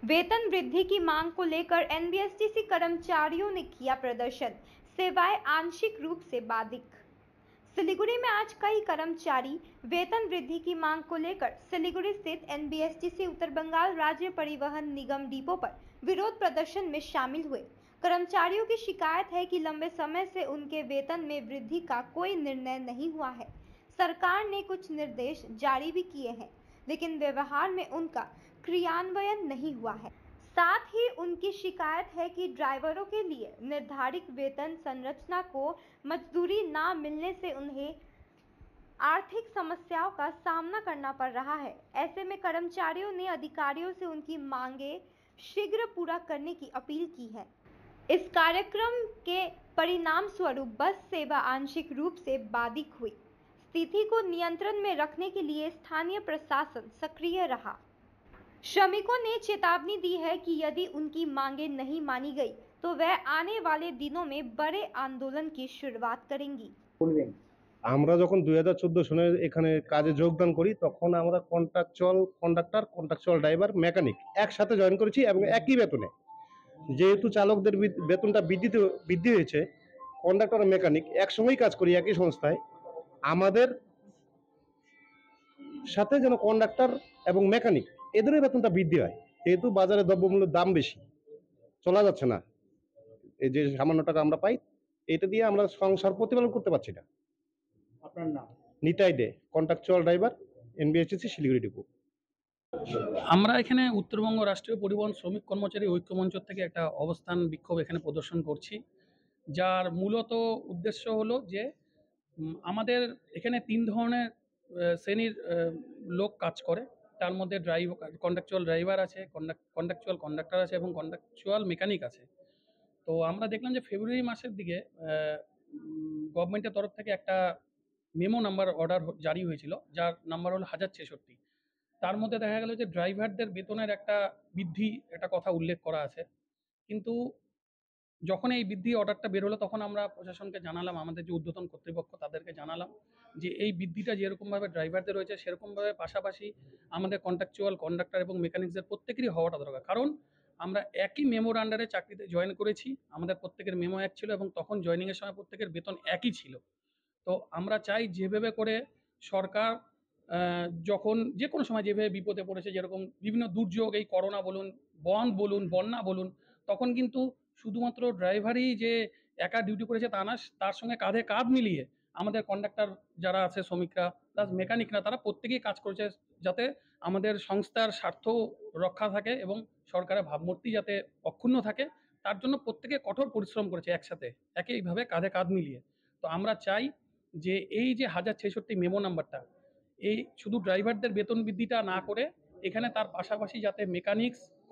वेतन वृद्धि की मांग को लेकर एनबीएसटीसी कर्मचारियों ने किया प्रदर्शन, सेवाएं आंशिक रूप से बाधित। सिलीगुड़ी में आज कई कर्मचारी वेतन वृद्धि की मांग को लेकर सिलीगुड़ी स्थित एनबीएसटीसी उत्तर बंगाल राज्य परिवहन निगम डिपो पर विरोध प्रदर्शन में शामिल हुए। कर्मचारियों की शिकायत है कि लंबे समय से उनके वेतन में वृद्धि का कोई निर्णय नहीं हुआ है। सरकार ने कुछ निर्देश जारी भी किए हैं, लेकिन व्यवहार में उनका क्रियान्वयन नहीं हुआ है। साथ ही उनकी शिकायत है कि ड्राइवरों के लिए निर्धारित वेतन संरचना को मजदूरी ना मिलने से उन्हें आर्थिक समस्याओं का सामना करना पड़ रहा है। ऐसे में कर्मचारियों ने अधिकारियों से उनकी मांगे शीघ्र पूरा करने की अपील की है। इस कार्यक्रम के परिणाम स्वरूप बस सेवा आंशिक रूप से बाधित हुई। स्थिति को नियंत्रण में रखने के लिए स्थानीय प्रशासन सक्रिय रहा। श्रमिकों ने चेतावनी दी है कि यदि उनकी मांगे नहीं मानी गई तो वह आने वाले दिनों में बड़े आंदोलन की शुरुआत करेंगी। আমরা যখন 2014 সনে এখানে কাজে যোগদান করি তখন আমরা contractual conductor, contractual driver, mechanic একসাথে জয়েন করেছি এবং একই বেতনে। যেহেতু চালকদের বেতনটা বৃদ্ধি হয়েছে, কন্ডাক্টর আর মেকানিক একসঙ্গেই কাজ করি একই সংস্থায়। আমাদের সাথে যেন কন্ডাক্টর এবং মেকানিক এদেরও বেতনটা বৃদ্ধি হয়, যেহেতু বাজারে দ্রব্যমূল্যের দাম বেশি, চলা যাচ্ছে না। এই যে সামান্য টাকা আমরা পাই, এটা দিয়ে আমরা সংসার প্রতিপালন করতে পারছি না। আপনার নাম? Nitai Dey, contractual driver, NBSTC Siliguri depot. আমরা এখানে উত্তরবঙ্গ রাষ্ট্রীয় পরিবহন শ্রমিক কর্মচারী ঐক্যমঞ্চ থেকে একটা অবস্থান বিক্ষোভ এখানে প্রদর্শন করছি, যার মূলত উদ্দেশ্য হলো যে আমাদের এখানে 3 ধরনের শ্রেণীর লোক কাজ করে। তার মধ্যে কন্ট্রাকচুয়াল ড্রাইভার আছে, কন্ট্রাকচুয়াল কন্ডাক্টর আছে এবং কন্ট্রাকচুয়াল মেকানিক আছে। তো আমরা দেখলাম যে ফেব্রুয়ারি মাসের দিকে গভর্নমেন্টের তরফ থেকে একটা মেমো নাম্বার অর্ডার জারি হয়েছিল, যার নাম্বার হলো 1066। তার মধ্যে দেখা গেল যে ড্রাইভারদের বেতনের একটা বৃদ্ধি একটা কথা উল্লেখ করা আছে। কিন্তু যখন এই বৃদ্ধি অর্ডারটা বের হলো তখন আমরা প্রশাসনকে জানালাম, আমাদের যে ঊর্ধ্বতন কর্তৃপক্ষ তাদেরকে জানালাম যে এই বৃদ্ধিটা যেরকমভাবে ড্রাইভারদের রয়েছে সেরকমভাবে পাশাপাশি আমাদের কন্ট্রাকচুয়াল কন্ডাক্টর এবং মেকানিক্সদের প্রত্যেকেরই হওয়াটা দরকার। কারণ আমরা একই মেমোর আন্ডারে চাকরিতে জয়েন করেছি, আমাদের প্রত্যেকের মেমো এক ছিল এবং তখন জয়েনিংয়ের সময় প্রত্যেকের বেতন একই ছিল। তো আমরা চাই যেভাবে করে সরকার যখন যে কোনো সময় যেভাবে বিপদে পড়েছে, যেরকম বিভিন্ন দুর্যোগ, এই করোনা বলুন, বলুন, বন্যা বলুন, তখন কিন্তু শুধুমাত্র ড্রাইভারই যে একা ডিউটি করেছে তা না, তার সঙ্গে কাঁধে কাঁধ মিলিয়ে আমাদের কন্ডাক্টর যারা আছে, শ্রমিকরা প্লাস মেকানিকরা, তারা প্রত্যেকেই কাজ করেছে যাতে আমাদের সংস্থার স্বার্থ রক্ষা থাকে এবং সরকারের ভাবমূর্তি যাতে অক্ষুণ্ণ থাকে। তার জন্য প্রত্যেকে কঠোর পরিশ্রম করেছে একসাথে, একইভাবে কাঁধে কাঁধ মিলিয়ে। তো আমরা চাই যে এই যে 1066 মেমো নাম্বারটা, এই শুধু ড্রাইভারদের বেতন বৃদ্ধিটা না করে এখানে তার পাশাপাশি যাতে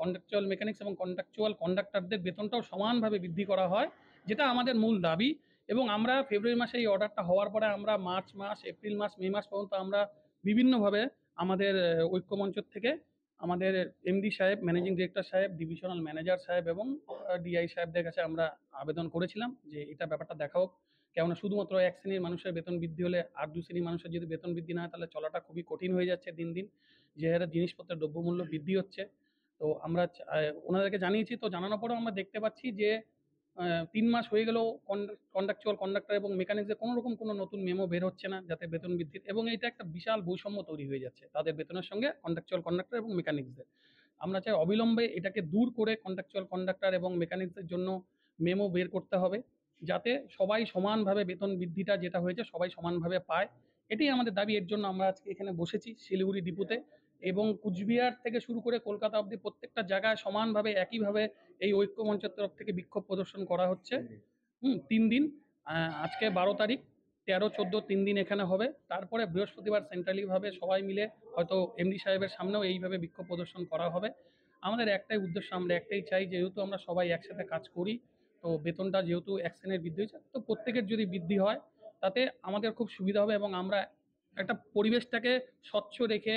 কন্ট্রাকচুয়াল মেকানিক্স এবং কন্ট্রাকচুয়াল কন্ডাক্টরদের বেতনটাও সমানভাবে বৃদ্ধি করা হয়, যেটা আমাদের মূল দাবি। এবং আমরা ফেব্রুয়ারি মাসে এই অর্ডারটা হওয়ার পরে আমরা মার্চ মাস, এপ্রিল মাস, মে মাস পর্যন্ত আমরা বিভিন্নভাবে আমাদের ঐক্যমঞ্চ থেকে আমাদের এমডি সাহেব, ম্যানেজিং ডিরেক্টর সাহেব, ডিভিশনাল ম্যানেজার সাহেব এবং ডিআই সাহেবদের কাছে আমরা আবেদন করেছিলাম যে এটা ব্যাপারটা দেখা হোক। কেননা শুধুমাত্র এক শ্রেণীর মানুষের বেতন বৃদ্ধি হলে আর 2 শ্রেণীর মানুষের যদি বেতন বৃদ্ধি না হয় তাহলে চলাটা খুবই কঠিন হয়ে যাচ্ছে দিন দিন, যে হারে জিনিসপত্রের দ্রব্যমূল্য বৃদ্ধি হচ্ছে। তো আমরা ওনাদেরকে জানিয়েছি, তো জানানোর পরেও আমরা দেখতে পাচ্ছি যে 3 মাস হয়ে গেলেও কন্ট্রাকচুয়াল কন্ডাক্টর এবং মেকানিক্সদের কোনো রকম কোনো নতুন মেমো বের হচ্ছে না যাতে বেতন বৃদ্ধির, এবং এটা একটা বিশাল বৈষম্য তৈরি হয়ে যাচ্ছে তাদের বেতনের সঙ্গে কন্ট্রাকচুয়াল কন্ডাক্টর এবং মেকানিক্সদের। আমরা চাই অবিলম্বে এটাকে দূর করে কন্ট্রাকচুয়াল কন্ডাক্টর এবং মেকানিক্সদের জন্য মেমো বের করতে হবে, যাতে সবাই সমানভাবে বেতন বৃদ্ধিটা যেটা হয়েছে সবাই সমানভাবে পায়। এটাই আমাদের দাবি। এর জন্য আমরা আজকে এখানে বসেছি শিলিগুড়ি ডিপোতে, এবং কুচবিহার থেকে শুরু করে কলকাতা অবধি প্রত্যেকটা জায়গায় সমানভাবে একইভাবে এই ঐক্যমঞ্চের তরফ থেকে বিক্ষোভ প্রদর্শন করা হচ্ছে। 3 দিন, আজকে 12 তারিখ, 13, 14 3 দিন এখানে হবে। তারপরে বৃহস্পতিবার সেন্ট্রালিভাবে সবাই মিলে হয়তো এমডি সাহেবের সামনেও এইভাবে বিক্ষোভ প্রদর্শন করা হবে। আমাদের একটাই উদ্দেশ্য, আমরা একটাই চাই, যেহেতু আমরা সবাই একসাথে কাজ করি, তো বেতনটা যেহেতু এক শ্রেণীর বৃদ্ধি হয়েছে, তো প্রত্যেকের যদি বৃদ্ধি হয় তাতে আমাদের খুব সুবিধা হবে এবং আমরা একটা পরিবেশটাকে স্বচ্ছ রেখে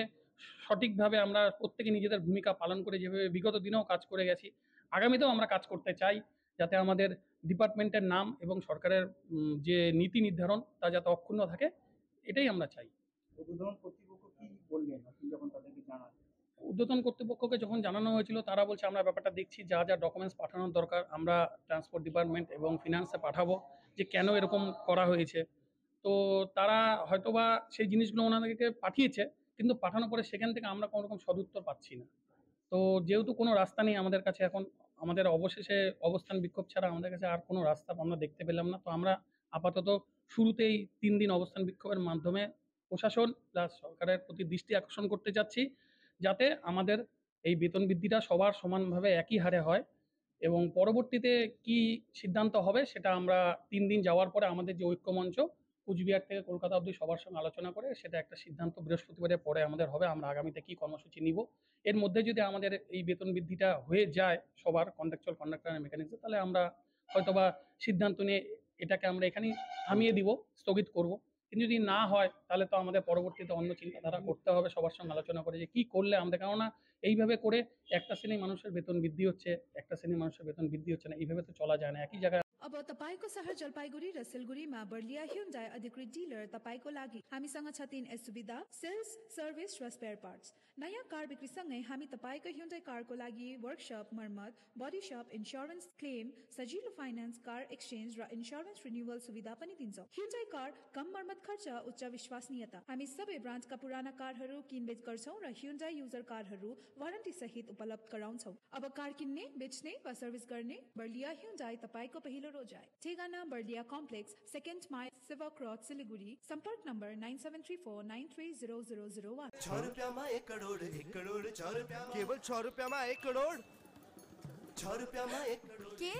সঠিকভাবে আমরা প্রত্যেকে নিজেদের ভূমিকা পালন করে যেভাবে বিগত দিনেও কাজ করে গেছি, আগামীতেও আমরা কাজ করতে চাই, যাতে আমাদের ডিপার্টমেন্টের নাম এবং সরকারের যে নীতি নির্ধারণ তা যাতে অক্ষুণ্ণ থাকে, এটাই আমরা চাই। ঊর্ধ্বতন কর্তৃপক্ষ কি বললেন আপনি যখন তাদেরকে জানান? ঊর্ধ্বতন কর্তৃপক্ষকে যখন জানানো হয়েছিল তারা বলছে আমরা ব্যাপারটা দেখছি, যা যা ডকুমেন্টস পাঠানোর দরকার আমরা ট্রান্সপোর্ট ডিপার্টমেন্ট এবং ফিনান্সে পাঠাবো, যে কেন এরকম করা হয়েছে। তো তারা হয়তোবা সেই জিনিসগুলো ওনাদেরকে পাঠিয়েছে, কিন্তু পাঠানোর পরে সেখান থেকে আমরা কোনো রকম সদুত্তর পাচ্ছি না। তো যেহেতু কোনো রাস্তা নেই আমাদের কাছে এখন, আমাদের অবশেষে অবস্থান বিক্ষোভ ছাড়া আমাদের কাছে আর কোনো রাস্তা আমরা দেখতে পেলাম না। তো আমরা আপাতত শুরুতেই ৩ দিন অবস্থান বিক্ষোভের মাধ্যমে প্রশাসন প্লাস সরকারের প্রতি দৃষ্টি আকর্ষণ করতে চাচ্ছি, যাতে আমাদের এই বেতন বৃদ্ধিটা সবার সমানভাবে একই হারে হয়, এবং পরবর্তীতে কি সিদ্ধান্ত হবে সেটা আমরা ৩ দিন যাওয়ার পরে আমাদের যে ঐক্যমঞ্চ কুচবিহার থেকে কলকাতা অবধি সবার সঙ্গে আলোচনা করে সেটা একটা সিদ্ধান্ত বৃহস্পতিবারের পরে আমাদের হবে, আমরা আগামীতে কি কর্মসূচি নিব। এর মধ্যে যদি আমাদের এই বেতন বৃদ্ধিটা হয়ে যায় সবার কন্ট্রাকচুয়াল কন্ডাক্টর মেকানিজম, তাহলে আমরা হয়তোবা সিদ্ধান্ত নিয়ে এটাকে আমরা এখানেই থামিয়ে দিব, স্থগিত করব। কিন্তু যদি না হয় তাহলে তো আমাদের পরবর্তীতে অন্য চিন্তাধারা করতে হবে সবার সঙ্গে আলোচনা করে যে কি করলে আমাদের, কেননা এইভাবে করে একটা শ্রেণীর মানুষের বেতন বৃদ্ধি হচ্ছে, একটা শ্রেণীর মানুষের বেতন বৃদ্ধি হচ্ছে না, এইভাবে तो चला जाए ना একই জায়গায়। अब तपाईको सहर जलपाइगुडी र सिलगुडीमा बर्लिया ह्युन्डाई अधिकृत डिलर तपाईको लागि हामीसँग छ 3 सुविधा सेल्स सर्भिस र स्पेयर पार्ट्स। नयाँ कार बिक्रीसँगै हामी तपाईको ह्युन्डाई कारको लागि वर्कशप, मर्मत, बडी शप, इन्स्योरेन्स क्लेम, सजिलो फाइनान्स, कार एक्सचेन्ज र इन्स्योरेन्स रिन्युअल सुविधा पनि दिन्छौँ। ह्युन्डाई कार कम मर्मत खर्च, उच्च विश्वसनीयता। हामी सबै ब्रान्डका पुराना कारहरू किनबेच गर्छौँ र ह्युन्डाई युजर कारहरू वारन्टी सहित उपलब्ध गराउँछौँ। अब कार किन्ने, बेच्ने वा सर्भिस गर्ने बर्लिया ह्युन्डाई तपाईको पहिलो रोजाइ। ठेगाना बर्लिया कम्प्लेक्स, 2nd माइल, सेवा क्रॉस, सिलिगुडी। संपर्क नम्बर 9734930001। 6 रुपयामा 1 करोड, 1 करोड 6 रुपयामा, केवल 6 रुपयामा 1 करोड, 6 रुपयामा 1 करोड। के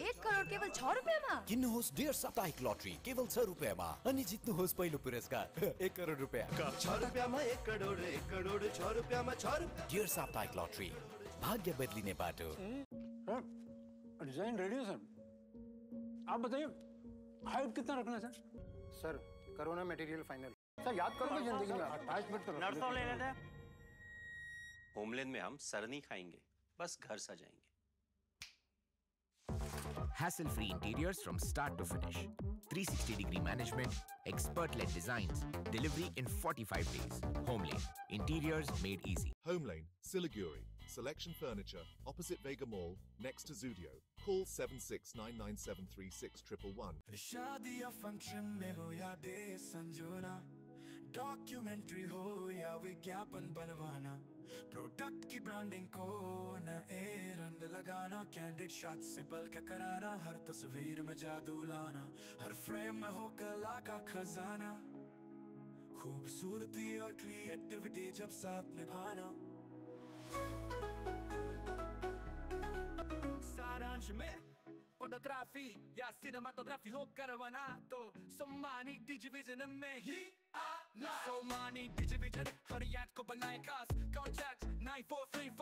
1 करोड केवल 6 रुपैयाँमा? किन्नुहोस् डेयर साप्ताहिक लटरी केवल 6 रुपैयाँमा अनि जित्नुहोस् पहिलो पुरस्कार 1 करोड रुपैयाँ। 6 रुपयामा 1 करोड, 1 करोड 6 रुपयामा 6 रुपया। डेयर साप्ताहिक लटरी, भाग्य बदलिने बाटो। डिजाइन रेडी है सर, आप बताइए हाइट कितना रखना है sir? Corona material final sir, याद करोगे जिंदगी में 28 मिनट तो नर्सों ले लेते हैं। होमलैंड में हम सर नहीं खाएंगे, बस घर सजाएंगे। Hassle-free interiors from start to finish. 360-degree management, expert-led designs, delivery in 45 days. Homelane, interiors made easy. Homelane, Siliguri. Selection Furniture, opposite Vega Mall, next to Zudio. Call 7699736111. शादी या फंक्शन में हो या डे संजोना, डॉक्यूमेंट्री हो या विज्ञापन बनवाना, product की ब्रांडिंग को न ए रंग लगाना, कैंडिड शॉट से पल के कराना, हर तस्वीर में जादू लाना, हर फ्रेम में हो कला का खजाना, खूबसूरती और क्रिएटिविटी जब साथ निभाना। सारांश में फोटोग्राफी या सिनेमाटोग्राफी हो करवाना, तो सोमानी डिजिविजन में ही आना। सोमानी डिजिविजन हर याद को बनाए खास। कॉन्टैक्ट 9434